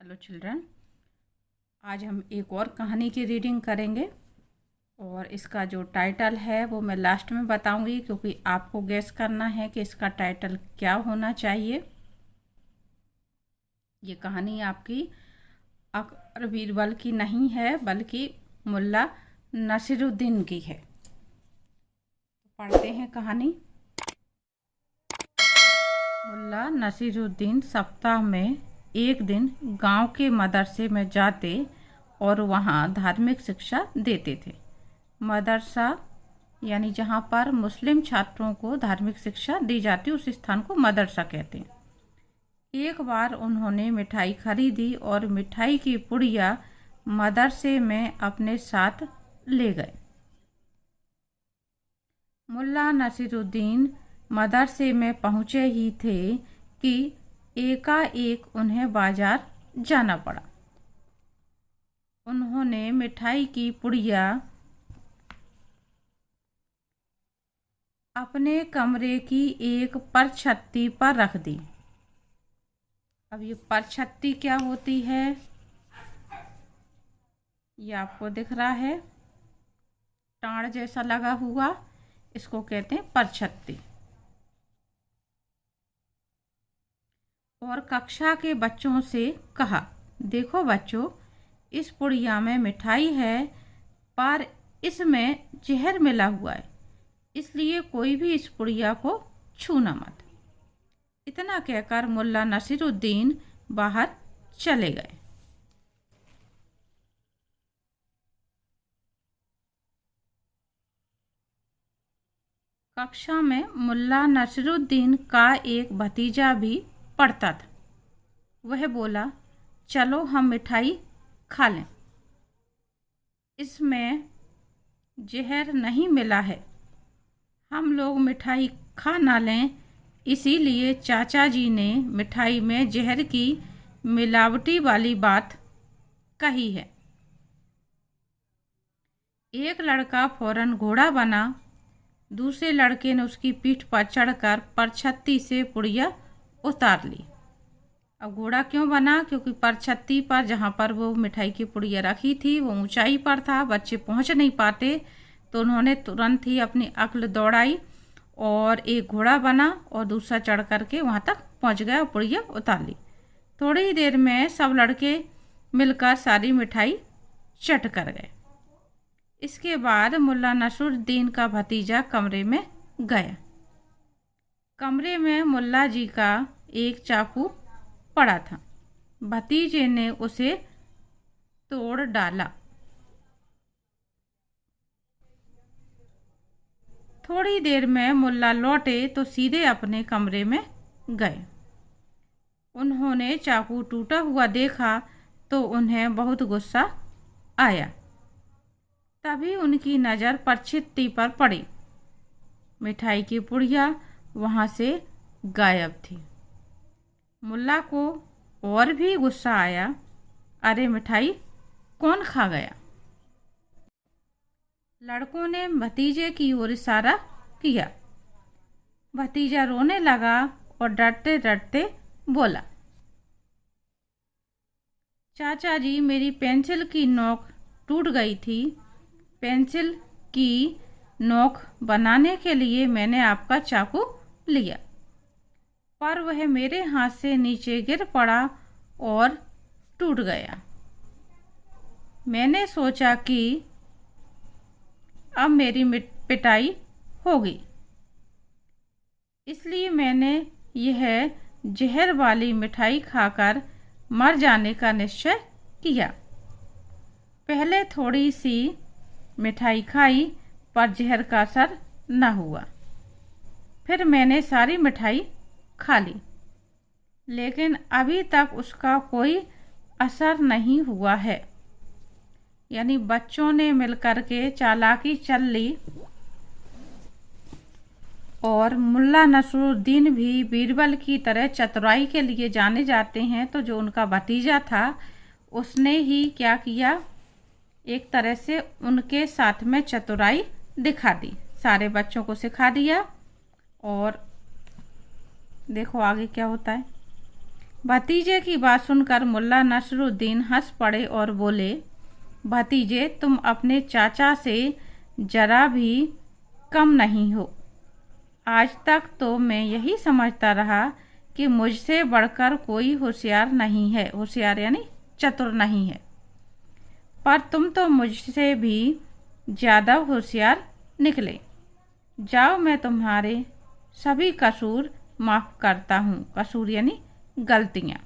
Hello children, आज हम एक और कहानी की रीडिंग करेंगे और इसका जो टाइटल है वो मैं लास्ट में बताऊंगी, क्योंकि आपको गेस करना है कि इसका टाइटल क्या होना चाहिए। ये कहानी आपकी अकबर बीरबल की नहीं है, बल्कि मुल्ला नसीरुद्दीन की है। पढ़ते हैं कहानी। मुल्ला नसीरुद्दीन सप्ताह में एक दिन गांव के मदरसे में जाते और वहां धार्मिक शिक्षा देते थे। मदरसा यानी जहां पर मुस्लिम छात्रों को धार्मिक शिक्षा दी जाती, उस स्थान को मदरसा कहते हैं। एक बार उन्होंने मिठाई खरीदी और मिठाई की पुड़िया मदरसे में अपने साथ ले गए। मुल्ला नसीरुद्दीन मदरसे में पहुंचे ही थे कि एकाएक उन्हें बाजार जाना पड़ा। उन्होंने मिठाई की पुड़िया अपने कमरे की एक परछत्ती पर रख दी। अब ये परछत्ती क्या होती है, ये आपको दिख रहा है, टाण जैसा लगा हुआ, इसको कहते हैं परछत्ती। और कक्षा के बच्चों से कहा, देखो बच्चों, इस पुड़िया में मिठाई है, पर इसमें जहर मिला हुआ है, इसलिए कोई भी इस पुड़िया को छूना मत। इतना कहकर मुल्ला नसीरुद्दीन बाहर चले गए। कक्षा में मुल्ला नसीरुद्दीन का एक भतीजा भी पढ़ता था। वह बोला, चलो हम मिठाई खा लें, इसमें जहर नहीं मिला है। हम लोग मिठाई खा ना लें, इसीलिए चाचा जी ने मिठाई में जहर की मिलावटी वाली बात कही है। एक लड़का फौरन घोड़ा बना, दूसरे लड़के ने उसकी पीठ पर चढ़कर परछत्ती से पुड़िया उतार ली। अब घोड़ा क्यों बना? क्योंकि परछत्ती पर जहाँ पर वो मिठाई की पुड़िया रखी थी वो ऊंचाई पर था, बच्चे पहुँच नहीं पाते, तो उन्होंने तुरंत ही अपनी अक्ल दौड़ाई और एक घोड़ा बना और दूसरा चढ़ करके वहाँ तक पहुँच गया और पुड़िया उतार ली। थोड़ी ही देर में सब लड़के मिलकर सारी मिठाई चट कर गए। इसके बाद मुल्ला नसीरुद्दीन का भतीजा कमरे में गया। कमरे में मुल्ला जी का एक चाकू पड़ा था। भतीजे ने उसे तोड़ डाला। थोड़ी देर में मुल्ला लौटे तो सीधे अपने कमरे में गए। उन्होंने चाकू टूटा हुआ देखा तो उन्हें बहुत गुस्सा आया। तभी उनकी नज़र परछत्ती पर पड़ी। मिठाई की पुड़िया वहाँ से गायब थी। मुल्ला को और भी गुस्सा आया। अरे, मिठाई कौन खा गया? लड़कों ने भतीजे की ओर इशारा किया। भतीजा रोने लगा और डरते डरते बोला, चाचा जी, मेरी पेंसिल की नोक टूट गई थी। पेंसिल की नोक बनाने के लिए मैंने आपका चाकू लिया, पर वह मेरे हाथ से नीचे गिर पड़ा और टूट गया। मैंने सोचा कि अब मेरी पिटाई होगी, इसलिए मैंने यह जहर वाली मिठाई खाकर मर जाने का निश्चय किया। पहले थोड़ी सी मिठाई खाई, पर जहर का असर न हुआ। फिर मैंने सारी मिठाई खा ली, लेकिन अभी तक उसका कोई असर नहीं हुआ है। यानी बच्चों ने मिलकर के चालाकी चल ली और मुल्ला नसीरुद्दीन भी बीरबल की तरह चतुराई के लिए जाने जाते हैं। तो जो उनका भतीजा था उसने ही क्या किया, एक तरह से उनके साथ में चतुराई दिखा दी, सारे बच्चों को सिखा दिया। और देखो आगे क्या होता है। भतीजे की बात सुनकर मुल्ला नसरुद्दीन हंस पड़े और बोले, भतीजे, तुम अपने चाचा से जरा भी कम नहीं हो। आज तक तो मैं यही समझता रहा कि मुझसे बढ़कर कोई होशियार नहीं है, होशियार यानी चतुर नहीं है, पर तुम तो मुझसे भी ज़्यादा होशियार निकले। जाओ, मैं तुम्हारे सभी कसूर माफ़ करता हूँ। कसूर यानी गलतियाँ।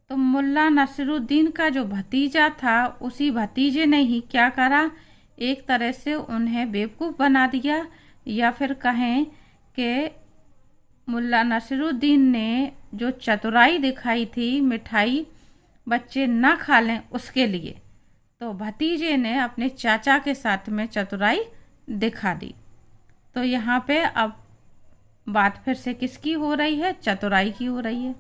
तो मुल्ला नसरुद्दीन का जो भतीजा था, उसी भतीजे ने ही क्या करा, एक तरह से उन्हें बेवकूफ़ बना दिया, या फिर कहें कि मुल्ला नसरुद्दीन ने जो चतुराई दिखाई थी मिठाई बच्चे ना खा लें उसके लिए, तो भतीजे ने अपने चाचा के साथ में चतुराई दिखा दी। तो यहाँ पे अब बात फिर से किसकी हो रही है, चतुराई की हो रही है।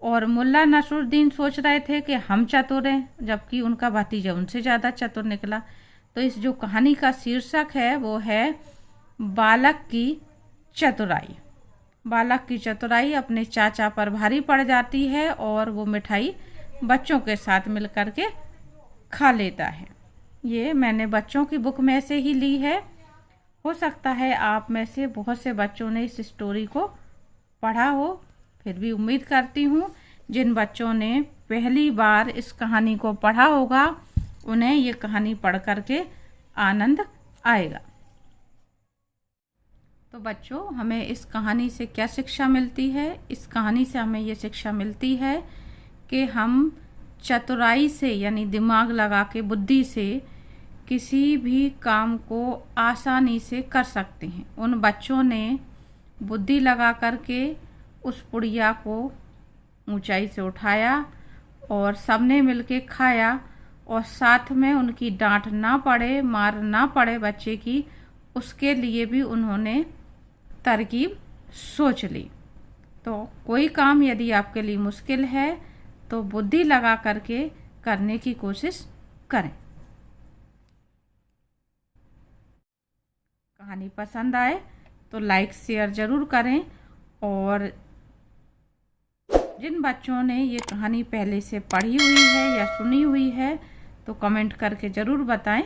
और मुल्ला नसरुद्दीन सोच रहे थे कि हम चतुर हैं, जबकि उनका भतीजा उनसे ज़्यादा चतुर निकला। तो इस जो कहानी का शीर्षक है वो है बालक की चतुराई। बालक की चतुराई अपने चाचा पर भारी पड़ जाती है और वो मिठाई बच्चों के साथ मिल कर के खा लेता है। ये मैंने बच्चों की बुक में से ही ली है। हो सकता है आप में से बहुत से बच्चों ने इस स्टोरी को पढ़ा हो, फिर भी उम्मीद करती हूँ जिन बच्चों ने पहली बार इस कहानी को पढ़ा होगा उन्हें ये कहानी पढ़ कर के आनंद आएगा। तो बच्चों, हमें इस कहानी से क्या शिक्षा मिलती है? इस कहानी से हमें ये शिक्षा मिलती है कि हम चतुराई से यानी दिमाग लगा के, बुद्धि से किसी भी काम को आसानी से कर सकते हैं। उन बच्चों ने बुद्धि लगा करके उस पुड़िया को ऊंचाई से उठाया और सबने मिलके खाया, और साथ में उनकी डांट ना पड़े, मार ना पड़े बच्चे की, उसके लिए भी उन्होंने तरकीब सोच ली। तो कोई काम यदि आपके लिए मुश्किल है तो बुद्धि लगा करके करने की कोशिश करें। कहानी पसंद आए तो लाइक शेयर ज़रूर करें, और जिन बच्चों ने ये कहानी पहले से पढ़ी हुई है या सुनी हुई है तो कमेंट करके ज़रूर बताएं।